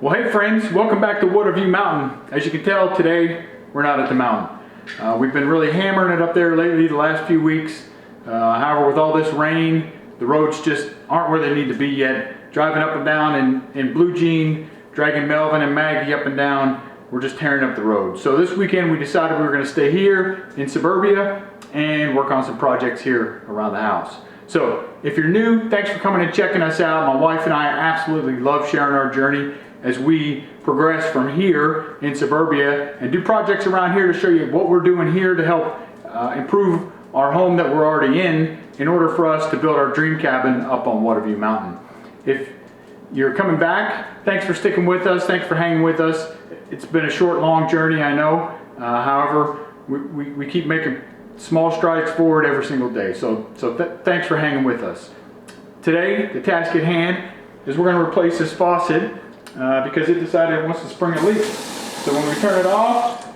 Well, hey friends, welcome back to Watavue Mountain. As you can tell, today we're not at the mountain. We've been really hammering it up there lately the last few weeks. However, with all this rain, the roads just aren't where they need to be yet. Driving up and down in blue jean, dragging Melvin and Maggie up and down, we're just tearing up the road. So this weekend we decided we were going to stay here in suburbia and work on some projects here around the house. So if you're new, thanks for coming and checking us out. My wife and I absolutely love sharing our journey as we progress from here in suburbia and do projects around here to show you what we're doing here to help improve our home that we're already in order for us to build our dream cabin up on Watavue Mountain. If you're coming back, thanks for sticking with us, thanks for hanging with us. It's been a short, long journey, I know. However, we keep making small strides forward every single day. So thanks for hanging with us. Today, the task at hand is we're going to replace this faucet because it decided it wants to spring a leak. So when we turn it off,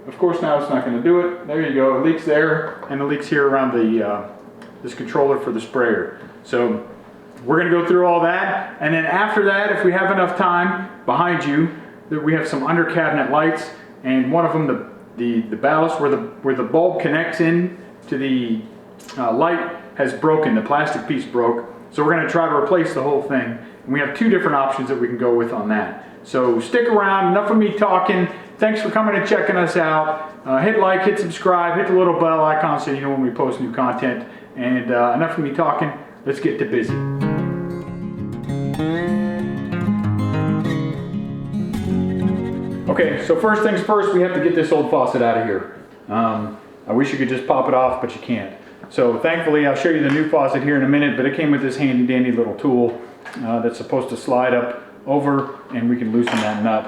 of course now it's not going to do it. There you go, it leaks there, and it leaks here around the this controller for the sprayer. So we're going to go through all that, and then after that, if we have enough time, behind you, we have some under cabinet lights, and one of them, the ballast where the bulb connects in to the light has broken. The plastic piece broke, so we're going to try to replace the whole thing. And we have two different options that we can go with on that. So stick around. Enough of me talking. Thanks for coming and checking us out. Hit like, hit subscribe, hit the little bell icon so you know when we post new content. And enough of me talking. Let's get to busy. Okay, so first things first, we have to get this old faucet out of here. I wish you could just pop it off, but you can't. So thankfully, I'll show you the new faucet here in a minute, but it came with this handy dandy little tool that's supposed to slide up over, and we can loosen that nut.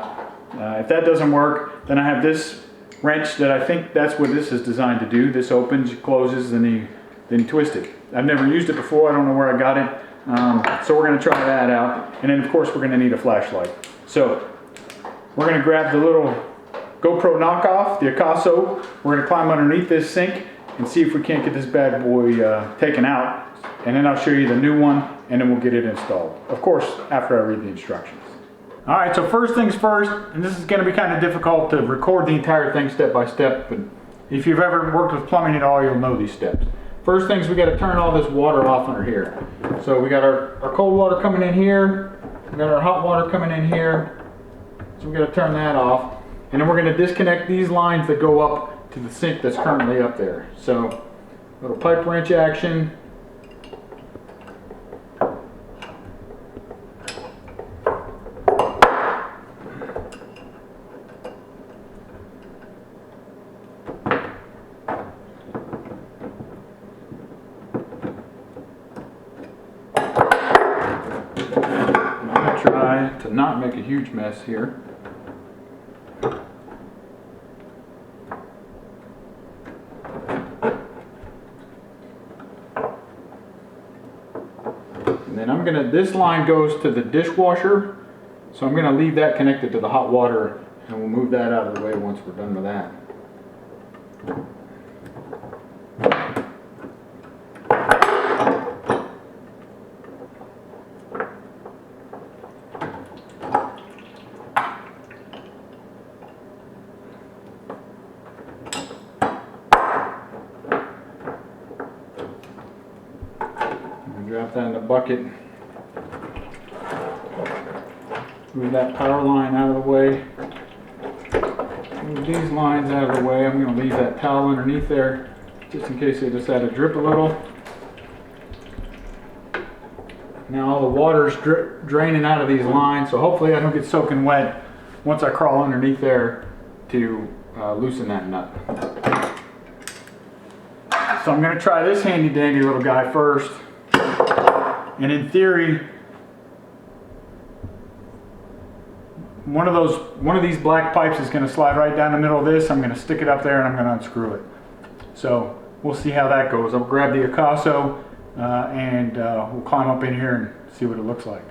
If that doesn't work, then I have this wrench that I think that's what this is designed to do. This opens, closes, then you twist it. I've never used it before, I don't know where I got it. So we're gonna try that out. And then of course we're gonna need a flashlight. So we're gonna grab the little GoPro knockoff, the Picasso. We're gonna climb underneath this sink and see if we can't get this bad boy taken out. And then I'll show you the new one, and then we'll get it installed. Of course, after I read the instructions. All right, so first things first, and this is gonna be kind of difficult to record the entire thing step by step, but if you've ever worked with plumbing at all, you'll know these steps. First things, we gotta turn all this water off under here. So we got our cold water coming in here, we got our hot water coming in here, so we gotta turn that off. And then we're gonna disconnect these lines that go up to the sink that's currently up there. So, little pipe wrench action. Try to not make a huge mess here. And then this line goes to the dishwasher, so I'm gonna leave that connected to the hot water, and we'll move that out of the way once we're done with that. Drop that in the bucket. Move that power line out of the way. Move these lines out of the way. I'm going to leave that towel underneath there just in case they decide to drip a little. Now all the water's draining out of these lines, so hopefully I don't get soaking wet once I crawl underneath there to loosen that nut. So I'm going to try this handy dandy little guy first. And in theory, one of these black pipes is going to slide right down the middle of this. I'm going to stick it up there and I'm going to unscrew it. So we'll see how that goes. I'll grab the Picasso and we'll climb up in here and see what it looks like.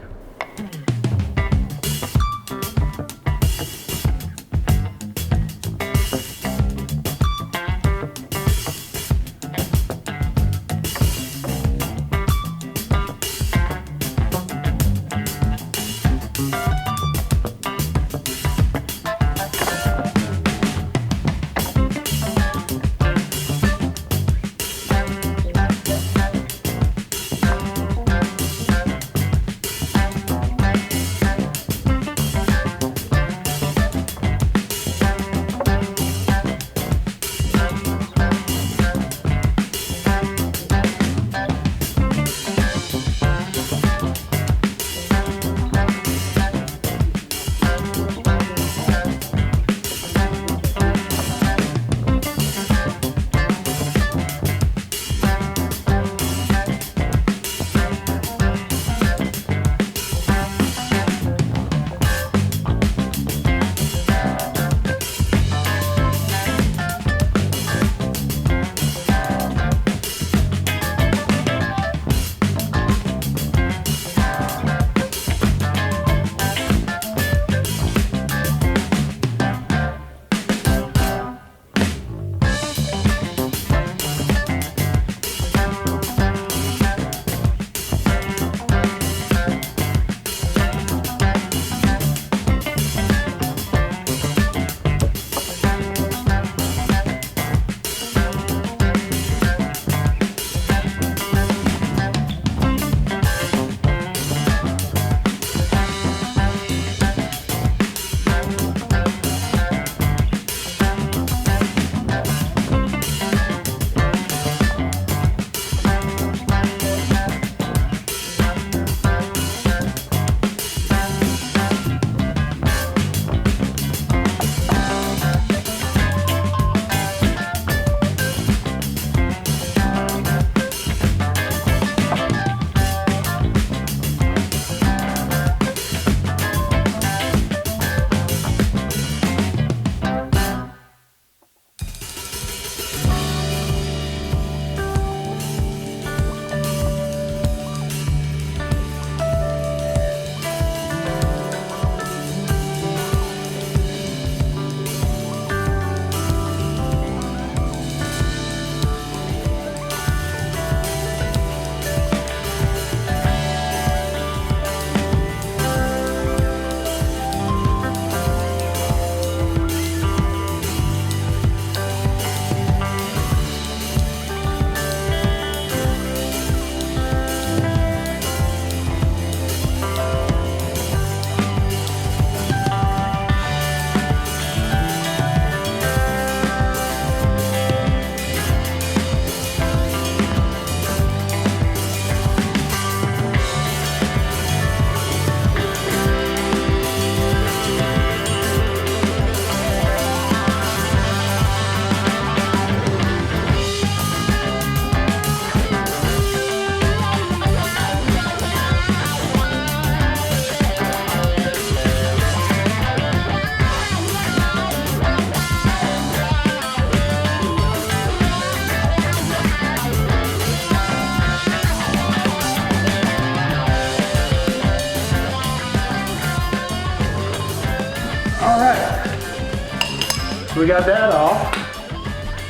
All right, so we got that off.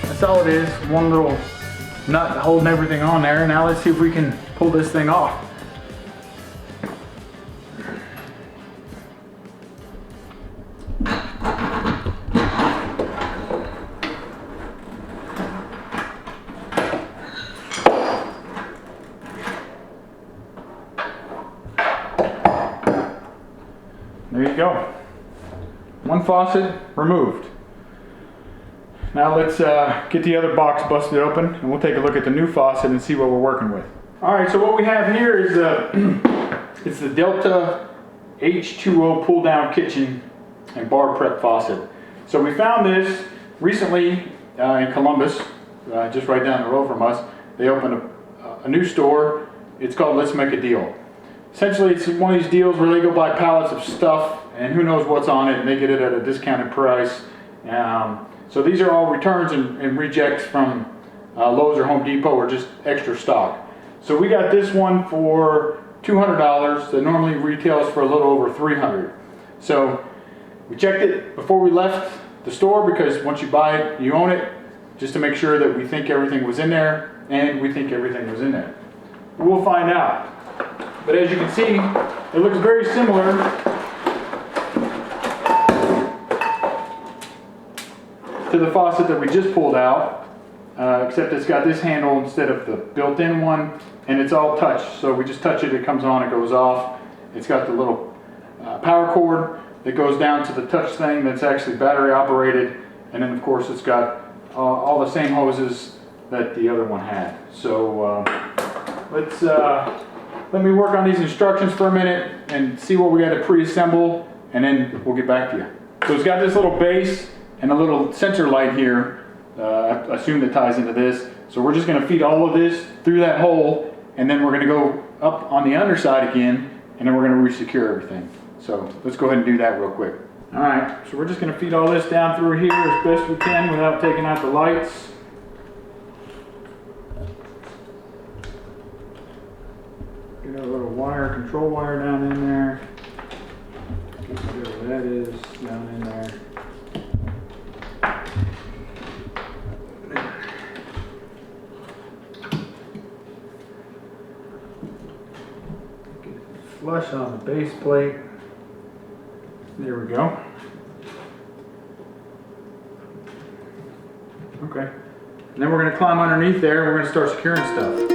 That's all it is, one little nut holding everything on there. Now let's see if we can pull this thing off. There you go. One faucet removed. Now let's get the other box busted open and we'll take a look at the new faucet and see what we're working with. Alright, so what we have here is it's the Delta H2O pull down kitchen and bar prep faucet. So we found this recently in Columbus, just right down the road from us. They opened a new store. It's called Let's Make a Deal. Essentially, it's one of these deals where they go buy pallets of stuff and who knows what's on it, and they get it at a discounted price. So these are all returns and rejects from Lowe's or Home Depot or just extra stock. So we got this one for $200 that normally retails for a little over $300. So we checked it before we left the store because once you buy it, you own it, just to make sure that we think everything was in there, and we think everything was in there. We'll find out. But as you can see, it looks very similar to the faucet that we just pulled out, except it's got this handle instead of the built-in one, and it's all touch. So we just touch it, it comes on, it goes off. It's got the little power cord that goes down to the touch thing that's actually battery operated, and then of course it's got all the same hoses that the other one had. So let me work on these instructions for a minute and see what we got to pre-assemble, and then we'll get back to you. So it's got this little base and a little sensor light here, I assume that ties into this. So we're just going to feed all of this through that hole, and then we're going to go up on the underside again, and then we're going to re-secure everything. So let's go ahead and do that real quick. Alright, so we're just going to feed all this down through here as best we can without taking out the lights. Get a little wire, control wire down in there. Whatever that is down in there. Get it flush on the base plate. There we go. Okay. And then we're going to climb underneath there and we're going to start securing stuff.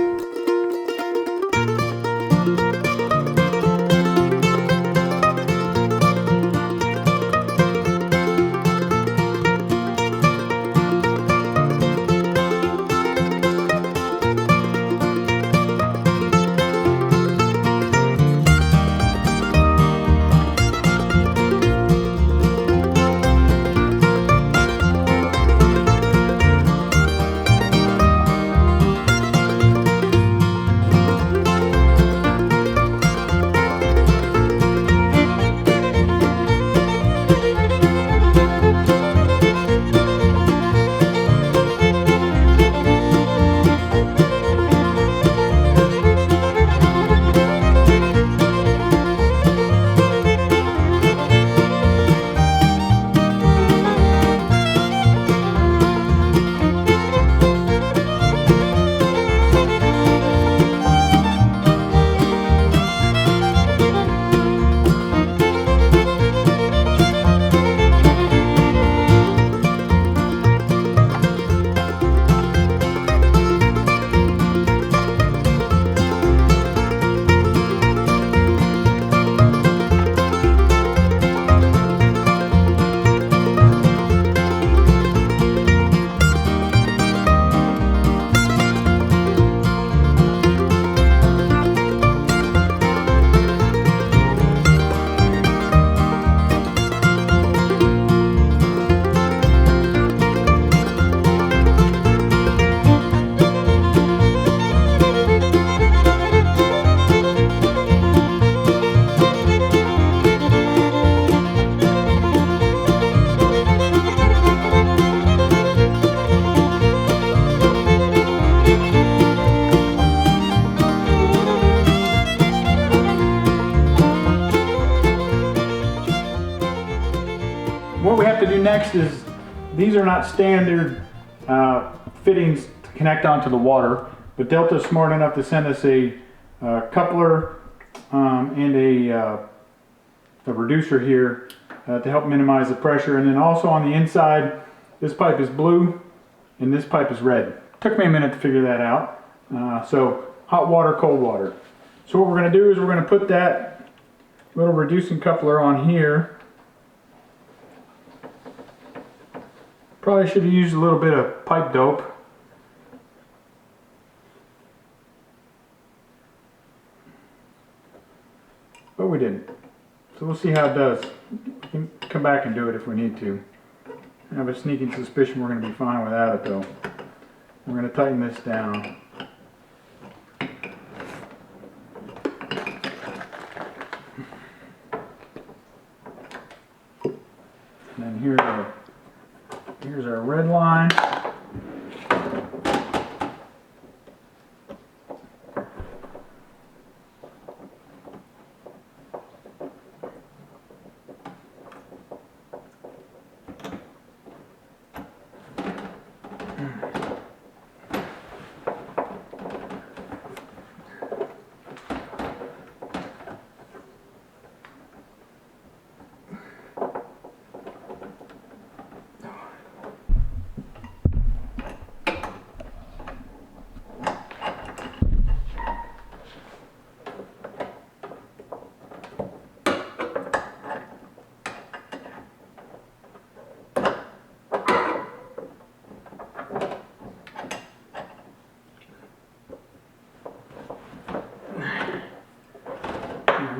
what we have to do next is, these are not standard fittings to connect onto the water, but Delta's smart enough to send us a coupler and a reducer here to help minimize the pressure. And then also on the inside, this pipe is blue and this pipe is red. Took me a minute to figure that out. So hot water, cold water. So what we're going to do is we're going to put that little reducing coupler on here. Probably should have used a little bit of pipe dope. But we didn't. So we'll see how it does. We can come back and do it if we need to. I have a sneaking suspicion we're going to be fine without it though. We're going to tighten this down. And then here's our red line.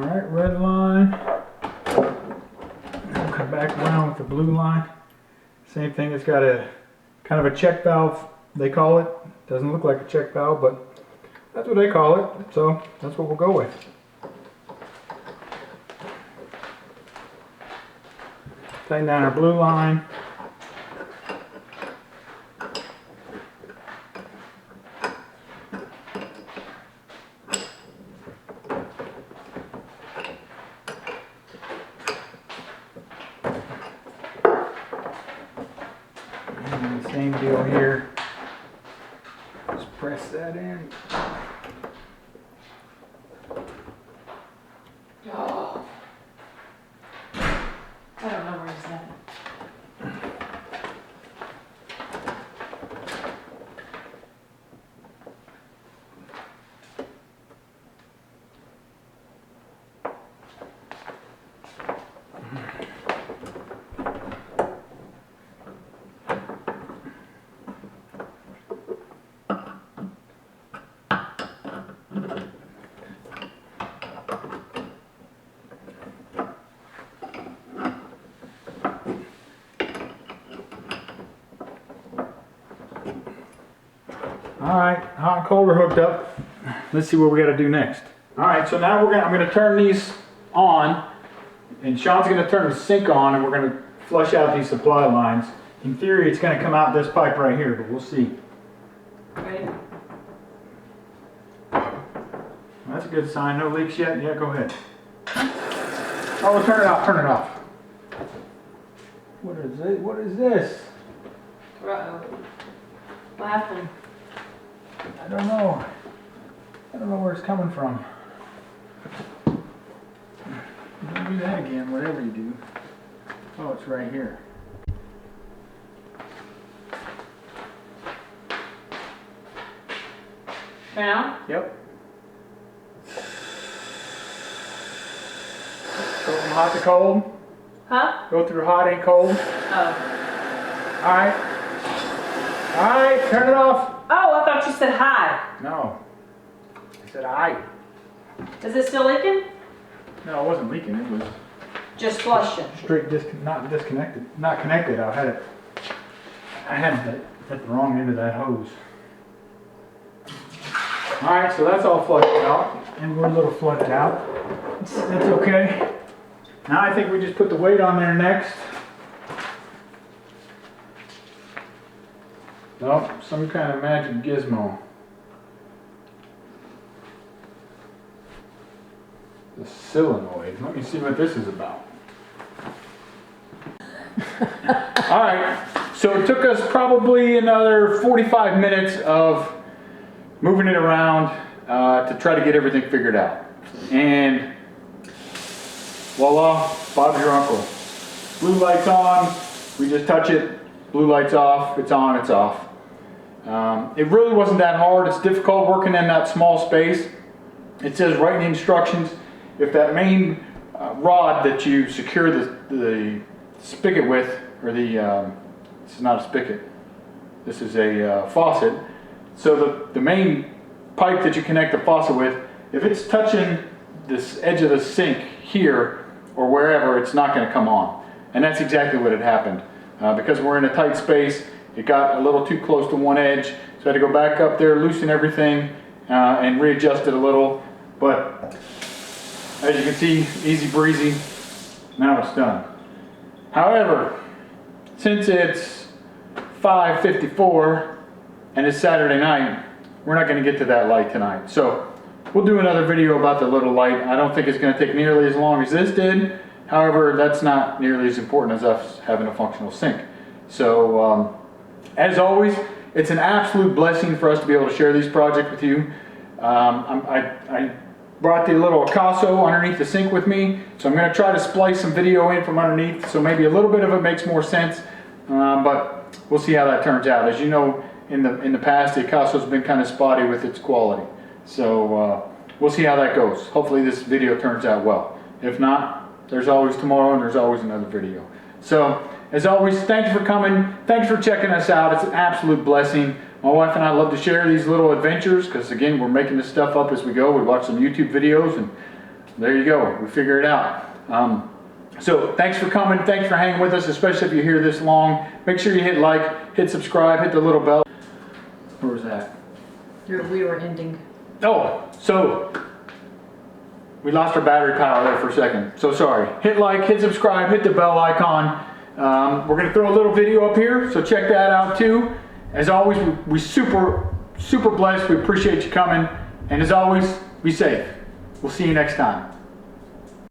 Alright, red line. We'll come back around with the blue line. Same thing, it's got a kind of a check valve, they call it. Doesn't look like a check valve, but that's what they call it. So that's what we'll go with. Tighten down our blue line. Same deal here. Just press that in. Oh. I don't know where it's at. Alright, hot and cold are hooked up. Let's see what we got to do next. Alright, so now I'm going to turn these on, and Sean's going to turn the sink on, and we're going to flush out these supply lines. In theory, it's going to come out this pipe right here, but we'll see. Ready? That's a good sign. No leaks yet? Yeah, go ahead. Oh, turn it off, turn it off. What is it? What is this? Uh-oh. What happened? I don't know. I don't know where it's coming from. Don't do that again, whatever you do. Oh, it's right here. Now? Yep. Go from hot to cold. Huh? Go through hot and cold. Oh. Alright. Alright, turn it off. Oh, I thought you said hi. No. I said alright. Is it still leaking? No, it wasn't leaking, it was Just flushing. straight not disconnected. Not connected. I had it at the wrong end of that hose. Alright, so that's all flushed out. And we're a little flooded out. That's okay. Now I think we just put the weight on there next. Nope, some kind of magic gizmo. The solenoid. Let me see what this is about. All right, so it took us probably another 45 minutes of moving it around to try to get everything figured out. And voila, Bob's your uncle. Blue light's on, we just touch it, blue light's off, it's on, it's off. It really wasn't that hard. It's difficult working in that small space. It says right in the instructions, if that main rod that you secure the spigot with, or this is not a spigot, this is a faucet. So the main pipe that you connect the faucet with, if it's touching this edge of the sink here or wherever, it's not going to come on. And that's exactly what had happened. Because we're in a tight space, it got a little too close to one edge, so I had to go back up there, loosen everything, and readjust it a little. But as you can see, easy breezy, now it's done. However, since it's 5:54 and it's Saturday night, we're not going to get to that light tonight. So we'll do another video about the little light. I don't think it's going to take nearly as long as this did. However, that's not nearly as important as us having a functional sink. So as always, it's an absolute blessing for us to be able to share these projects with you. I brought the little Picasso underneath the sink with me, so I'm going to try to splice some video in from underneath, so maybe a little bit of it makes more sense, but we'll see how that turns out. As you know, in the past, the Picasso's been kind of spotty with its quality, so we'll see how that goes. Hopefully this video turns out well. If not, there's always tomorrow and there's always another video. So as always, thanks for coming, thanks for checking us out. It's an absolute blessing. My wife and I love to share these little adventures because, again, we're making this stuff up as we go. We watch some YouTube videos and there you go, we figure it out. So thanks for coming, thanks for hanging with us, especially if you're here this long. Make sure you hit like, hit subscribe, hit the little bell. Where was that? We were ending. Oh, so we lost our battery power there for a second. So sorry. Hit like, hit subscribe, hit the bell icon. We're going to throw a little video up here, so check that out too. As always, we super blessed. We appreciate you coming. And as always, be safe. We'll see you next time.